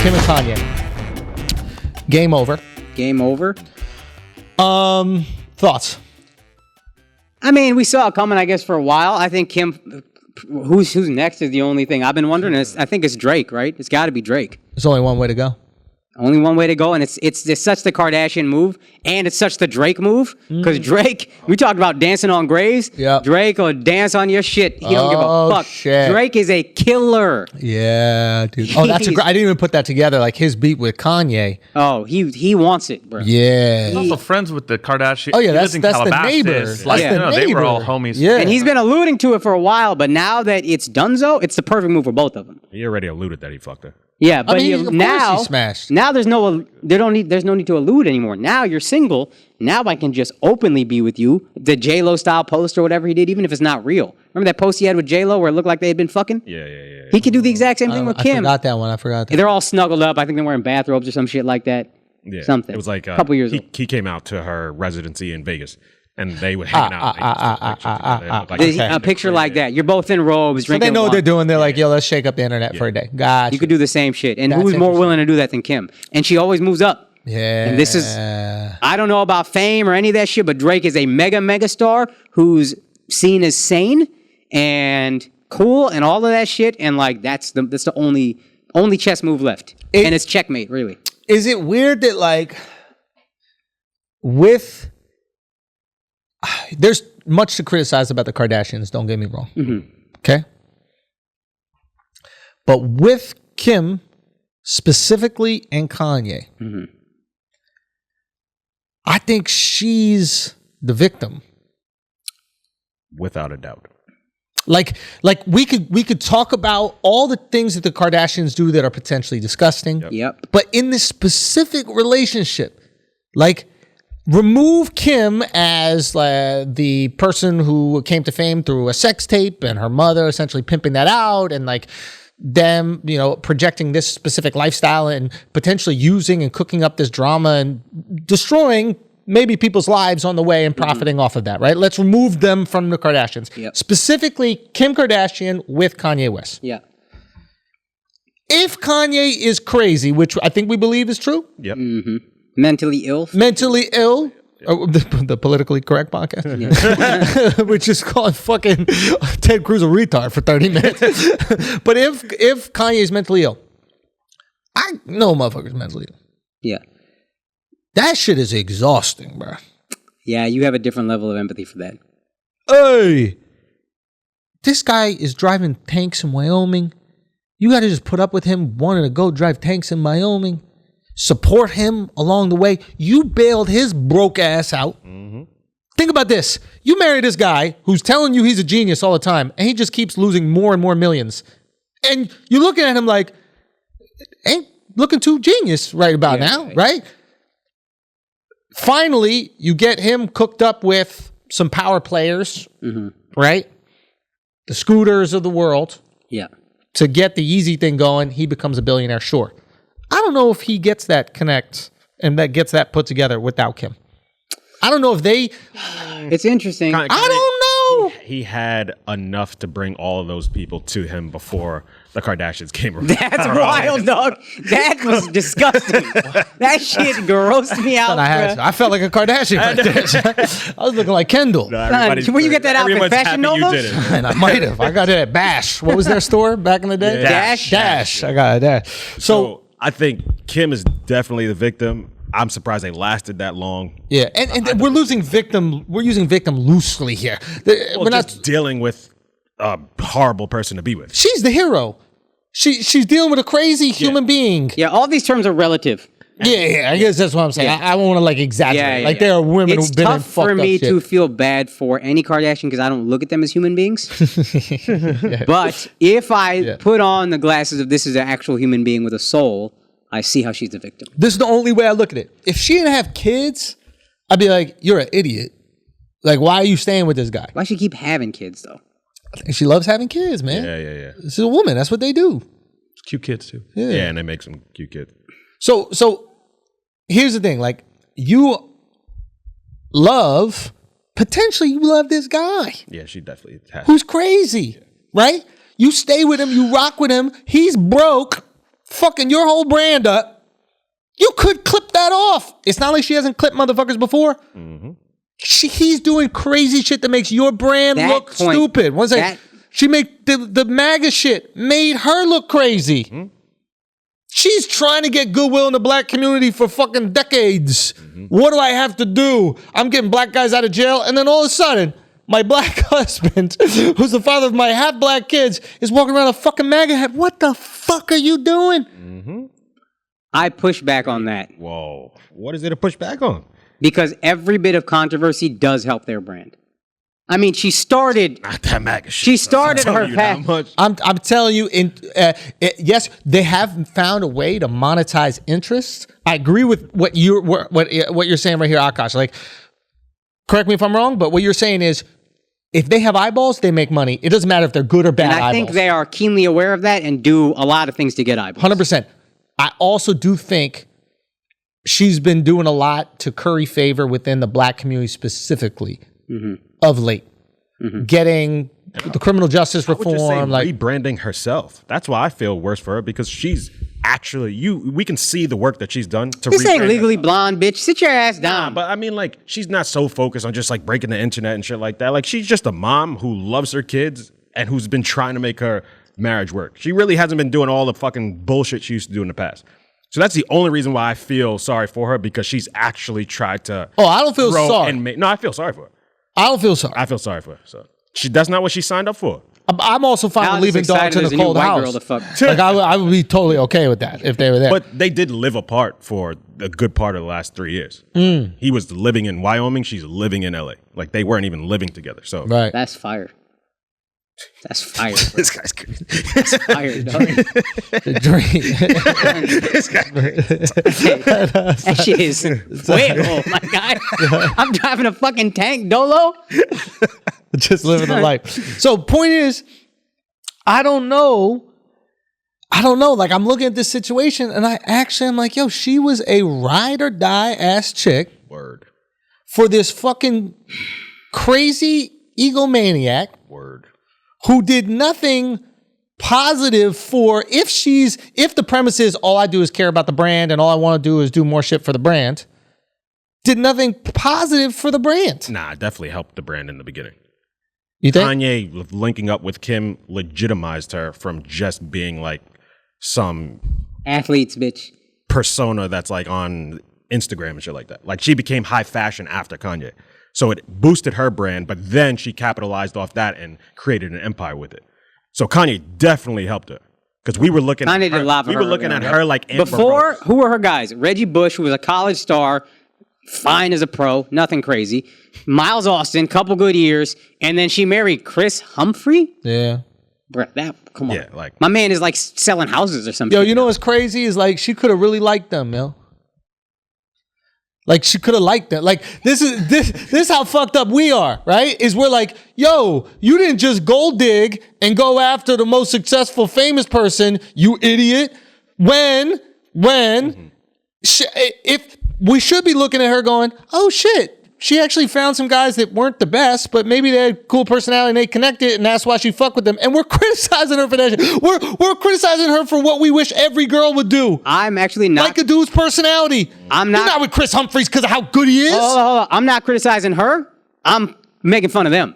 Kim and Kanye. Game over. Game over. Thoughts? I mean, we saw it coming, I guess, for a while. I think Kim, who's next is the only thing I've been wondering. I think it's Drake, right? It's got to be Drake. There's only one way to go. Only one way to go, and it's such the Kardashian move, and it's such the Drake move, because Drake, we talked about dancing on graves. Yep. Drake will dance on your shit. He don't give a fuck. Shit. Drake is a killer. Yeah, dude. Oh, that's I didn't even put that together. Like his beat with Kanye. Oh, he wants it, bro. Yeah. He's also friends with the Kardashians. Oh yeah, that's in the Calabasas. neighbor. Like, That's the they were neighbor. all homies. Yeah. And he's been alluding to it for a while, but now that it's donezo, it's the perfect move for both of them. He already alluded that he fucked her. Yeah, but I mean, of course now he smashed. Now there's no need to allude anymore. Now you're single. Now I can just openly be with you. The J-Lo style post or whatever he did, even if it's not real. Remember that post he had with J-Lo where it looked like they had been fucking? Yeah. He could do the exact same thing with Kim. I forgot that. They're all snuggled up. I think they're wearing bathrobes or some shit like that. Yeah. Something. It was like a couple years ago. He came out to her residency in Vegas, and they would hang out. A picture like that. You're both in robes, So drinking they know what wine. they're doing. They're like, yo, let's shake up the internet for a day. Gotcha. You could do the same shit. And That's who's more interesting. willing to do that than Kim? And she always moves up. Yeah. And this is, I don't know about fame or any of that shit, but Drake is a mega star who's seen as sane and cool and all of that shit. And like, that's the only chess move left. And it's checkmate, really. Is it weird that like there's much to criticize about the Kardashians, don't get me wrong. Mm-hmm. Okay? But with Kim specifically and Kanye, I think she's the victim. Without a doubt. Like we could talk about all the things that the Kardashians do that are potentially disgusting. Yep. But in this specific relationship, like remove Kim as the person who came to fame through a sex tape and her mother essentially pimping that out and like them, projecting this specific lifestyle and potentially using and cooking up this drama and destroying maybe people's lives on the way and profiting off of that, right? Let's remove them from the Kardashians. Yep. Specifically, Kim Kardashian with Kanye West. Yeah. If Kanye is crazy, which I think we believe is true. Yep. Mm-hmm. Mentally ill. The politically correct podcast, which is called fucking Ted Cruz a retard for 30 minutes. But if Kanye is mentally ill, I know motherfuckers mentally ill. Yeah. That shit is exhausting, bro. Yeah, you have a different level of empathy for that. Hey, this guy is driving tanks in Wyoming. You got to just put up with him wanting to go drive tanks in Wyoming. Support him along the way. You bailed his broke ass out. Mm-hmm. Think about this. You marry this guy who's telling you he's a genius all the time, and he just keeps losing more and more millions. And you're looking at him like, ain't looking too genius right about now, right? Finally, you get him cooked up with some power players, right? The Scooters of the world. Yeah. To get the easy thing going, he becomes a billionaire, sure. I don't know if he gets that connect and that gets that put together without Kim. I don't know if they... It's interesting. I don't know. He had enough to bring all of those people to him before the Kardashians came around. That's wild, dog. That was disgusting. That shit grossed me out. I felt like a Kardashian right there. I was looking like Kendall. Where you get that outfit? Fashion Nova? You did it. And I might have. I got it at Bash. What was their store back in the day? Yeah. Dash. I got it there. So I think Kim is definitely the victim. I'm surprised they lasted that long. Yeah, and we're losing victim. We're using victim loosely here. Well, We're just not. dealing with a horrible person to be with. She's the hero. She's dealing with a crazy human being. Yeah, all these terms are relative. Yeah. I guess that's what I'm saying. I don't want to like exaggerate. Yeah. There are women It's who've been in tough fucked for up me shit. to feel bad for any Kardashian because I don't look at them as human beings. But if I put on the glasses of this is an actual human being with a soul, I see how she's the victim. This is the only way I look at it. If she didn't have kids, I'd be like, you're an idiot. Like, why are you staying with this guy? Why she keep having kids though? And she loves having kids, man. Yeah. This is a woman. That's what they do. Cute kids too. Yeah, and they make some cute kids. So here's the thing. Like, potentially you love this guy Yeah, she definitely has. who's crazy, right? You stay with him, you rock with him. He's broke fucking your whole brand up, you could clip that off. It's not like she hasn't clipped motherfuckers before. Mm-hmm. He's doing crazy shit that makes your brand look stupid. One second. She made the MAGA shit made her look crazy. Mm-hmm. She's trying to get goodwill in the black community for fucking decades. Mm-hmm. What do I have to do? I'm getting black guys out of jail, and then all of a sudden, my black husband, who's the father of my half-black kids, is walking around a fucking MAGA hat. What the fuck are you doing? Mm-hmm. I push back on that. Whoa. What is there to push back on? Because every bit of controversy does help their brand. I mean, she started. Not that MAGA shit. She started her path. I'm telling you, yes, they have found a way to monetize interest. I agree with what you're saying right here, Akaash. Like, correct me if I'm wrong, but what you're saying is, if they have eyeballs, they make money. It doesn't matter if they're good or bad. And I think they are keenly aware of that and do a lot of things to get eyeballs. 100%. I also do think she's been doing a lot to curry favor within the black community specifically. Mm-hmm. Of late, getting the criminal justice reform, like rebranding herself. That's why I feel worse for her, because she's actually we can see the work that she's done to. This ain't Legally Blonde, bitch. Sit your ass down. But I mean, like, she's not so focused on just like breaking the internet and shit like that. Like, she's just a mom who loves her kids and who's been trying to make her marriage work. She really hasn't been doing all the fucking bullshit she used to do in the past. So that's the only reason why I feel sorry for her, because she's actually tried to. Oh, I don't feel sorry. No, I feel sorry for her. I don't feel sorry. I feel sorry for her. So that's not what she signed up for. I'm also fine with leaving dogs in a cold house. Like, I would be totally okay with that if they were there. But they did live apart for a good part of the last 3 years. Mm. He was living in Wyoming. She's living in LA. Like, they weren't even living together. So right. That's fire. That's fire. This guy's crazy. That's fire, dog. The dream. This guy's crazy. That shit is fuego, my guy. I'm driving a fucking tank, Dolo. Just living the life. So point is, I don't know. Like, I'm looking at this situation and I'm like, yo, she was a ride or die ass chick. Word. For this fucking crazy egomaniac. Word. Who did nothing positive for, if the premise is all I do is care about the brand and all I want to do is do more shit for the brand, did nothing positive for the brand. Nah, definitely helped the brand in the beginning. You think? Kanye linking up with Kim legitimized her from just being like some athletes, bitch, persona that's like on Instagram and shit like that. Like, she became high fashion after Kanye. So it boosted her brand, but then she capitalized off that and created an empire with it. So Kanye definitely helped her, because we were looking at her. We were looking at her like Amber before. Rose. Who were her guys? Reggie Bush, who was a college star, fine as a pro, nothing crazy. Miles Austin, couple good years, and then she married Chris Humphrey. Yeah, bro, come on. Yeah, like, my man is like selling houses or something. Yo, you know what's crazy is, like, she could have really liked them, yo. Like, she could have liked that. Like, this is how fucked up we are, right? Is we're like, yo, you didn't just gold dig and go after the most successful famous person, you idiot. If we should be looking at her going, oh shit, she actually found some guys that weren't the best, but maybe they had cool personality and they connected, and that's why she fucked with them. And we're criticizing her for that shit. We're criticizing her for what we wish every girl would do. I'm actually not. Like a dude's personality. You're not with Chris Humphries because of how good he is. Hold on. I'm not criticizing her. I'm making fun of them.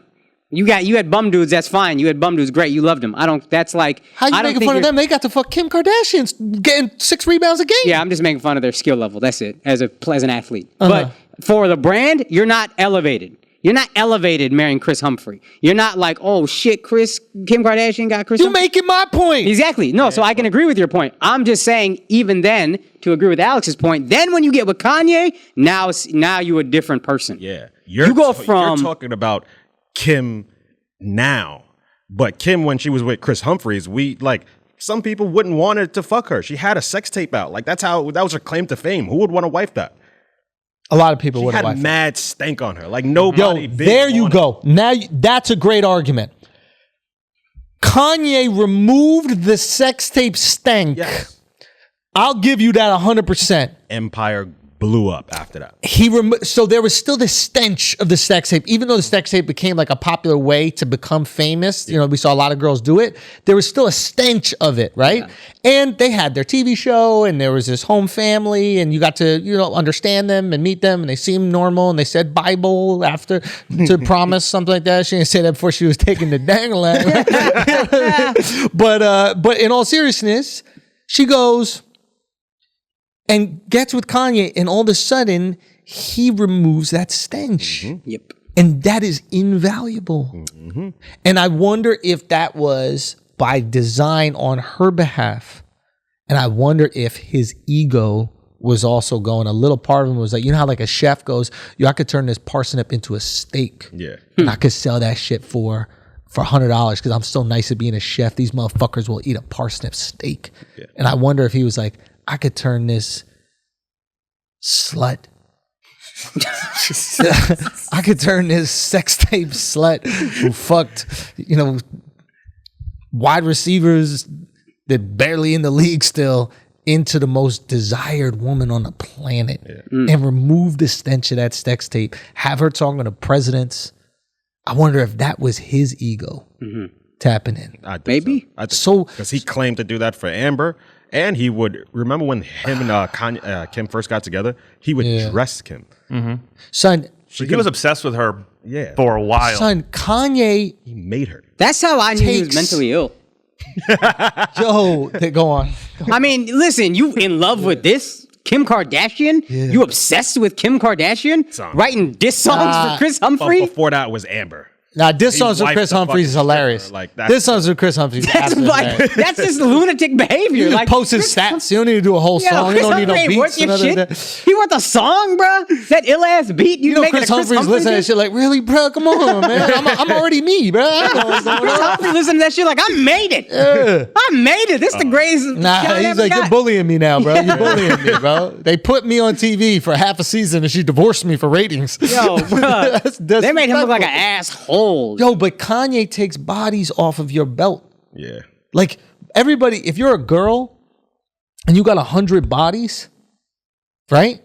You had bum dudes, that's fine. You had bum dudes, great. You loved them. That's like... How you making fun of them? They got to fuck Kim Kardashian getting 6 rebounds a game. Yeah, I'm just making fun of their skill level. That's it, as an athlete. But for the brand, you're not elevated. You're not elevated marrying Chris Humphrey. You're not like, oh shit, Kim Kardashian got Chris Humphrey. You're making my point. Exactly. No, so I can agree with your point. I'm just saying, even then, to agree with Alex's point, then when you get with Kanye, now you're a different person. Yeah. You're talking about Kim now, but Kim, when she was with Chris Humphries, some people wouldn't want her to fuck her. She had a sex tape out. Like, that was her claim to fame. Who would want to wife that? A lot of people would have wifed her. She had mad stank on her. Like, nobody. Yo, there you go. Now that's a great argument. Kanye removed the sex tape stank. Yes. I'll give you that 100%. Empire blew up after that. So there was still the stench of the sex tape, even though the sex tape became like a popular way to become famous. You know, we saw a lot of girls do it. There was still a stench of it, right? Yeah. And they had their TV show, and there was this home family, and you got to, you know, understand them and meet them, and they seemed normal, and they said Bible after to promise something like that. She didn't say that before she was taking the dangling. But in all seriousness, she goes and gets with Kanye, and all of a sudden, he removes that stench. Mm-hmm. Yep. And that is invaluable. Mm-hmm. And I wonder if that was by design on her behalf. And I wonder if his ego was also going. A little part of him was like, you know how like a chef goes, I could turn this parsnip into a steak. Yeah. And I could sell that shit for $100 because I'm so nice at being a chef. These motherfuckers will eat a parsnip steak. Yeah. And I wonder if he was like, I could turn this slut. I could turn this sex tape slut who fucked, you know, wide receivers that barely in the league still into the most desired woman on the planet and remove the stench of that sex tape. Have her talking to presidents. I wonder if that was his ego tapping in. Maybe. So because he claimed to do that for Amber. And he would, remember when him and Kim first got together? He would dress Kim. Mm-hmm. Son. He was obsessed with her for a while. Son, Kanye. He made her. That's how I knew he was mentally ill. Yo, go on. I mean, listen, you in love with this? Kim Kardashian? Yeah. You obsessed with Kim Kardashian? Writing diss songs for Chris Humphrey? But before that was Amber. Nah, diss songs with Chris Humphries is hilarious. Like diss songs with Chris Humphries. That's just lunatic behavior. You like post his stats. You don't need to do a whole song. You don't need no beats. He want the song, bro. That ill ass beat. You know Chris Humphries listen to that shit like, really, bro? Come on, man. I'm already me, bro. Chris Humphries listen to that shit like, I made it. I made it. This is the greatest. Nah, he's like, you're bullying me now, bro. You're bullying me, bro. They put me on TV for half a season and she divorced me for ratings. Yo, bro. They made him look like an asshole. Yo, but Kanye takes bodies off of your belt. Yeah. Like everybody, if you're a girl and you got 100 bodies, right?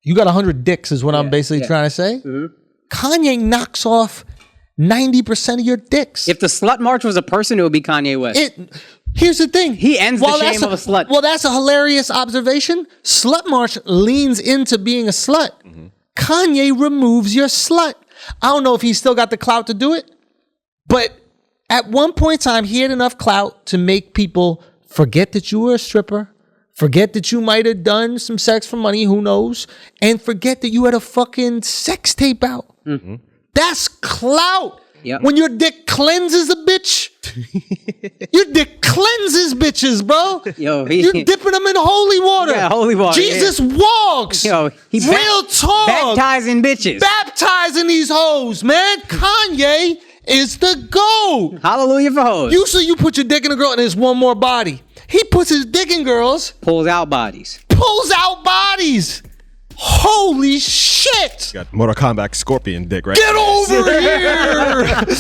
You got 100 dicks is what I'm basically trying to say. Mm-hmm. Kanye knocks off 90% of your dicks. If the slut march was a person, it would be Kanye West. Here's the thing. He ends the shame of a slut. Well, that's a hilarious observation. Slut march leans into being a slut. Mm-hmm. Kanye removes your slut. I don't know if he's still got the clout to do it. But at one point in time, he had enough clout to make people forget that you were a stripper, forget that you might have done some sex for money, who knows, and forget that you had a fucking sex tape out. Mm-hmm. That's clout. Yep. When your dick cleanses a bitch, your dick cleanses bitches, bro. Yo, you're dipping them in holy water. Yeah, holy water. Jesus walks. Yo, real talk. Baptizing bitches. Baptizing these hoes, man. Kanye is the GOAT. Hallelujah for hoes. Usually you put your dick in a girl and there's one more body. He puts his dick in girls. Pulls out bodies. Holy shit. Got Mortal Kombat Scorpion dick, right? Get over here.